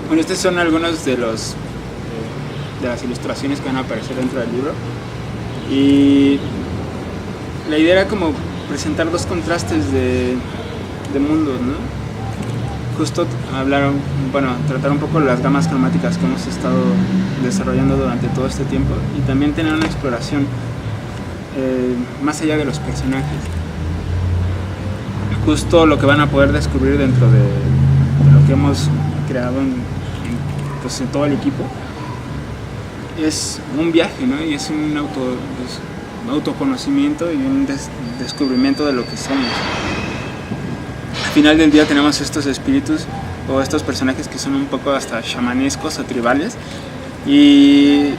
Bueno, estos son algunos de de las ilustraciones que van a aparecer dentro del libro. Y la idea era como presentar dos contrastes de mundos, ¿no? Justo tratar un poco las gamas cromáticas que hemos estado desarrollando durante todo este tiempo y también tener una exploración más allá de los personajes. Justo lo que van a poder descubrir dentro de lo que hemos creado pues, en todo el equipo es un viaje, ¿no? Y es un autoconocimiento y un descubrimiento de lo que somos. Al final del día tenemos estos espíritus o estos personajes que son un poco hasta chamanescos o tribales, y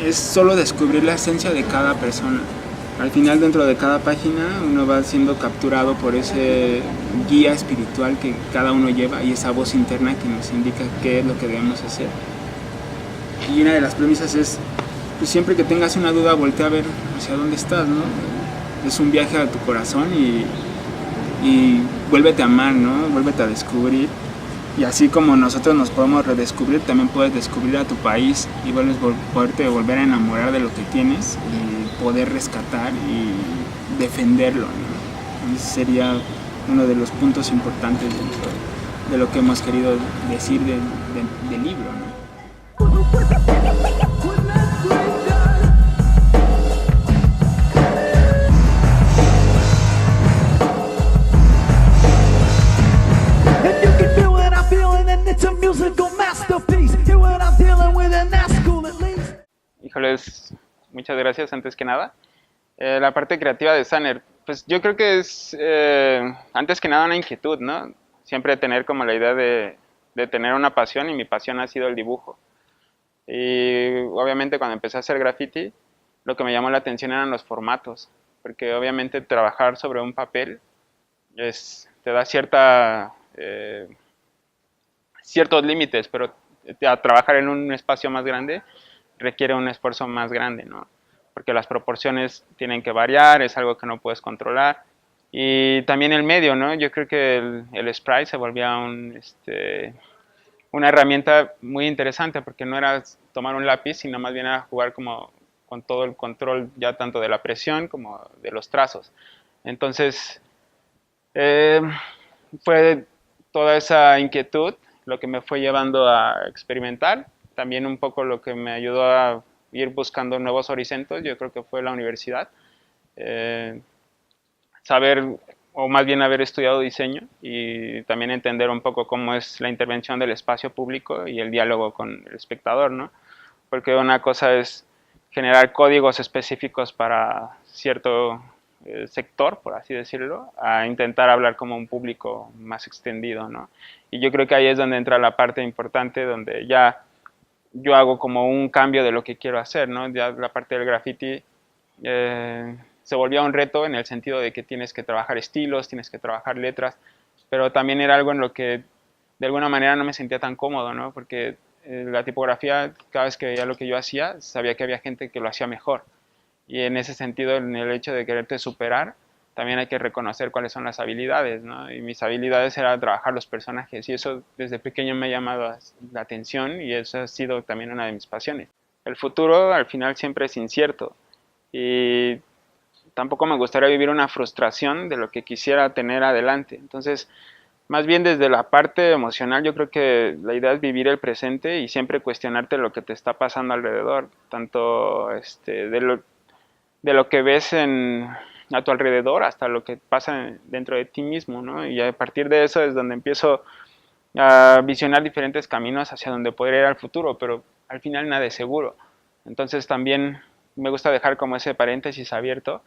es solo descubrir la esencia de cada persona. Al final, dentro de cada página, uno va siendo capturado por ese guía espiritual que cada uno lleva y esa voz interna que nos indica qué es lo que debemos hacer. Y una de las premisas es, pues siempre que tengas una duda, voltea a ver hacia dónde estás, ¿no? Es un viaje a tu corazón y vuélvete a amar, ¿no? Vuélvete a descubrir. Y así como nosotros nos podemos redescubrir, también puedes descubrir a tu país y poderte volver a enamorar de lo que tienes y poder rescatar y defenderlo, ¿no? Ese sería uno de los puntos importantes dentro de lo que hemos querido decir del libro, ¿no? Híjoles, muchas gracias antes que nada. La parte creativa de Sanner, pues yo creo que es antes que nada una inquietud, ¿no? Siempre tener como la idea de tener una pasión, y mi pasión ha sido el dibujo. Y obviamente cuando empecé a hacer graffiti, lo que me llamó la atención eran los formatos, porque obviamente trabajar sobre un papel te da ciertos límites, pero a trabajar en un espacio más grande requiere un esfuerzo más grande, ¿no? Porque las proporciones tienen que variar, es algo que no puedes controlar. Y también el medio, ¿no? Yo creo que el sprite se volvía una herramienta muy interesante, porque no era tomar un lápiz, sino más bien era jugar como con todo el control ya tanto de la presión como de los trazos. Entonces, eh, fue toda esa inquietud lo que me fue llevando a experimentar, también un poco lo que me ayudó a ir buscando nuevos horizontes, yo creo que fue la universidad. Eh, Saber, o más bien haber estudiado diseño y también entender un poco cómo es la intervención del espacio público y el diálogo con el espectador, ¿no? Porque una cosa es generar códigos específicos para cierto sector, por así decirlo, a intentar hablar como un público más extendido, ¿no? Y yo creo que ahí es donde entra la parte importante, donde ya yo hago como un cambio de lo que quiero hacer, ¿no? Ya la parte del graffiti se volvía un reto en el sentido de que tienes que trabajar estilos, tienes que trabajar letras, pero también era algo en lo que de alguna manera no me sentía tan cómodo, ¿no? Porque la tipografía, cada vez que veía lo que yo hacía, sabía que había gente que lo hacía mejor. Y en ese sentido, en el hecho de quererte superar, también hay que reconocer cuáles son las habilidades, ¿no? Y mis habilidades era trabajar los personajes, y eso desde pequeño me ha llamado la atención, y eso ha sido también una de mis pasiones. El futuro al final siempre es incierto, y tampoco me gustaría vivir una frustración de lo que quisiera tener adelante. Entonces, más bien desde la parte emocional, yo creo que la idea es vivir el presente y siempre cuestionarte lo que te está pasando alrededor, tanto de lo que ves a tu alrededor hasta lo que pasa dentro de ti mismo, ¿no? Y a partir de eso es donde empiezo a visionar diferentes caminos hacia donde poder ir al futuro, pero al final nada es seguro. Entonces también me gusta dejar como ese paréntesis abierto,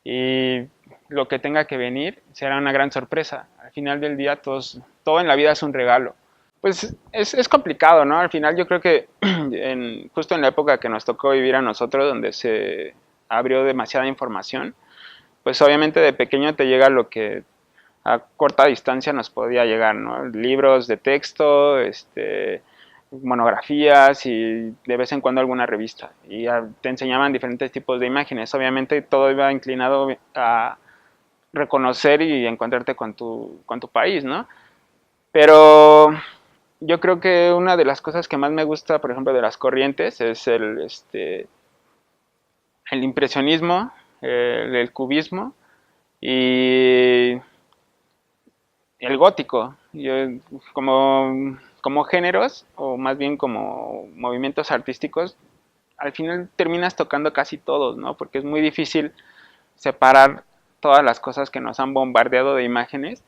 y lo que tenga que venir será una gran sorpresa. Al final del día todo en la vida es un regalo. Pues es complicado, ¿no? Al final yo creo que justo en la época que nos tocó vivir a nosotros, donde se abrió demasiada información, pues obviamente de pequeño te llega lo que a corta distancia nos podía llegar, ¿no? Libros de texto, monografías y de vez en cuando alguna revista. Y te enseñaban diferentes tipos de imágenes. Obviamente todo iba inclinado a reconocer y encontrarte con tu país, ¿no? Pero yo creo que una de las cosas que más me gusta, por ejemplo, de las corrientes es el impresionismo, el cubismo y el gótico. Como géneros, o más bien como movimientos artísticos, al final terminas tocando casi todos, ¿no? Porque es muy difícil separar todas las cosas que nos han bombardeado de imágenes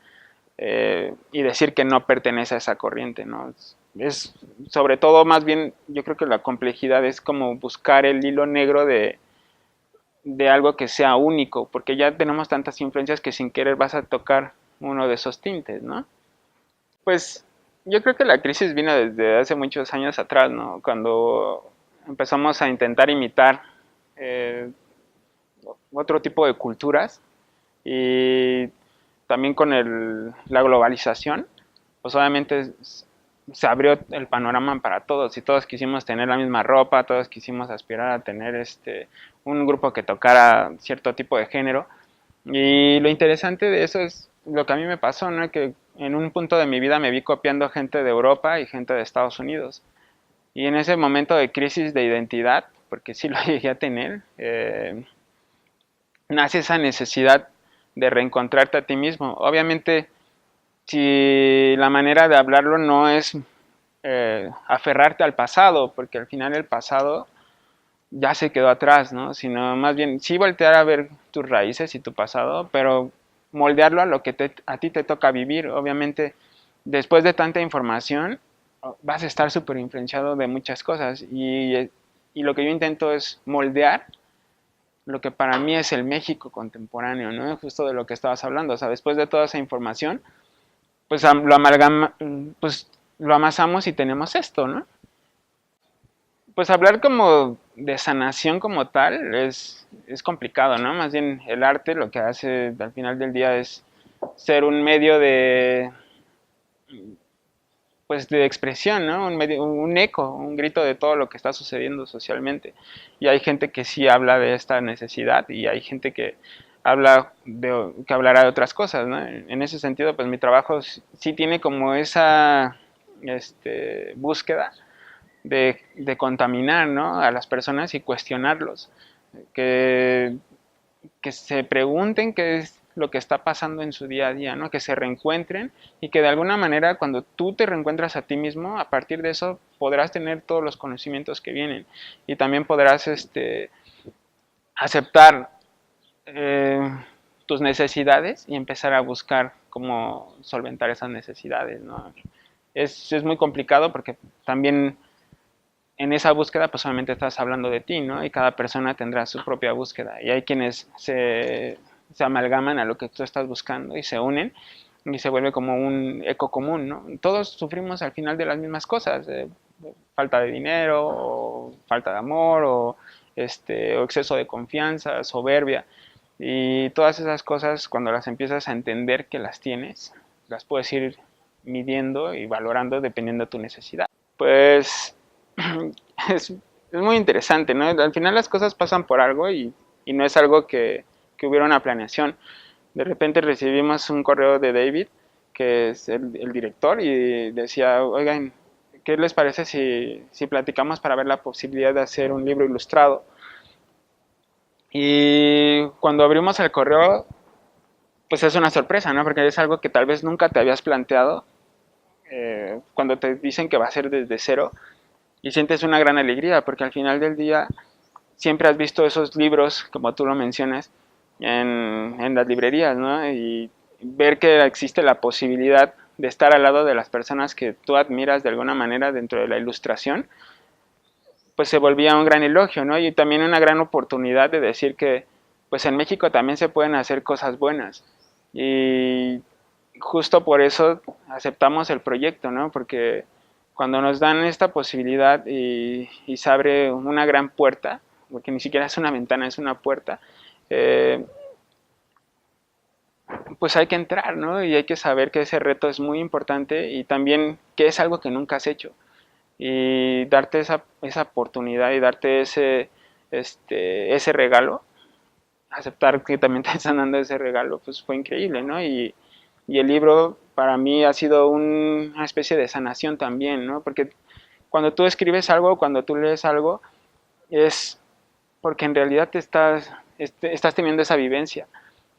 y decir que no pertenece a esa corriente, ¿no? Es sobre todo, más bien, yo creo que la complejidad es como buscar el hilo negro de algo que sea único, porque ya tenemos tantas influencias que sin querer vas a tocar uno de esos tintes, ¿no? Pues yo creo que la crisis vino desde hace muchos años atrás, ¿no? Cuando empezamos a intentar imitar eh, otro tipo de culturas y también con la globalización, pues obviamente se abrió el panorama para todos y todos quisimos tener la misma ropa, todos quisimos aspirar a tener un grupo que tocara cierto tipo de género. Y lo interesante de eso es lo que a mí me pasó, ¿no? Que en un punto de mi vida me vi copiando gente de Europa y gente de Estados Unidos. Y en ese momento de crisis de identidad, porque sí lo llegué a tener, nace esa necesidad de reencontrarte a ti mismo. Obviamente, si la manera de hablarlo no es aferrarte al pasado, porque al final el pasado ya se quedó atrás, ¿no? Sino más bien sí voltear a ver tus raíces y tu pasado, pero moldearlo a lo que a ti te toca vivir. Obviamente, después de tanta información, vas a estar súper influenciado de muchas cosas y lo que yo intento es moldear lo que para mí es el México contemporáneo, ¿no? Justo de lo que estabas hablando, o sea, después de toda esa información, pues pues lo amasamos y tenemos esto, ¿no? Pues hablar como de sanación como tal es complicado, ¿no? Más bien el arte lo que hace al final del día es ser un medio pues de expresión, ¿no? Un eco, un grito de todo lo que está sucediendo socialmente. Y hay gente que sí habla de esta necesidad y hay gente que que hablará de otras cosas, ¿no? En ese sentido, pues mi trabajo sí tiene como esa búsqueda de contaminar, ¿no? A las personas y cuestionarlos, que, que se pregunten qué es lo que está pasando en su día a día, ¿no? Que se reencuentren y que de alguna manera cuando tú te reencuentras a ti mismo, a partir de eso podrás tener todos los conocimientos que vienen y también podrás aceptar eh, tus necesidades y empezar a buscar cómo solventar esas necesidades, ¿no? Es muy complicado porque también en esa búsqueda pues solamente estás hablando de ti, ¿no? Y cada persona tendrá su propia búsqueda. Y hay quienes se amalgaman a lo que tú estás buscando y se unen y se vuelve como un eco común, ¿no? Todos sufrimos al final de las mismas cosas, falta de dinero, o falta de amor, o exceso de confianza, soberbia. Y todas esas cosas, cuando las empiezas a entender que las tienes, las puedes ir midiendo y valorando dependiendo de tu necesidad. Pues es muy interesante, ¿no? Al final las cosas pasan por algo y no es algo que hubiera una planeación. De repente recibimos un correo de David, que es el director, y decía, oigan, ¿qué les parece si platicamos para ver la posibilidad de hacer un libro ilustrado? Y cuando abrimos el correo, pues es una sorpresa, ¿no? Porque es algo que tal vez nunca te habías planteado. Cuando te dicen que va a ser desde cero, y sientes una gran alegría porque al final del día siempre has visto esos libros, como tú lo mencionas, en las librerías, ¿no? Y ver que existe la posibilidad de estar al lado de las personas que tú admiras de alguna manera dentro de la ilustración, pues se volvía un gran elogio, ¿no? Y también una gran oportunidad de decir que, pues en México también se pueden hacer cosas buenas. Y justo por eso aceptamos el proyecto, ¿no? Porque cuando nos dan esta posibilidad y se abre una gran puerta, porque ni siquiera es una ventana, es una puerta, eh, pues hay que entrar, ¿no? Y hay que saber que ese reto es muy importante y también que es algo que nunca has hecho. Y darte esa oportunidad y darte ese regalo, aceptar que también te están dando ese regalo, pues fue increíble, ¿no? Y el libro para mí ha sido una especie de sanación también, ¿no? Porque cuando tú escribes algo, cuando tú lees algo, es porque en realidad estás teniendo esa vivencia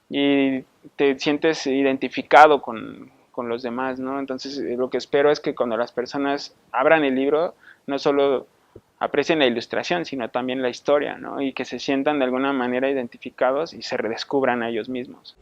y te sientes identificado con los demás, ¿no? Entonces lo que espero es que cuando las personas abran el libro, no solo aprecien la ilustración, sino también la historia, ¿no? Y que se sientan de alguna manera identificados y se redescubran a ellos mismos.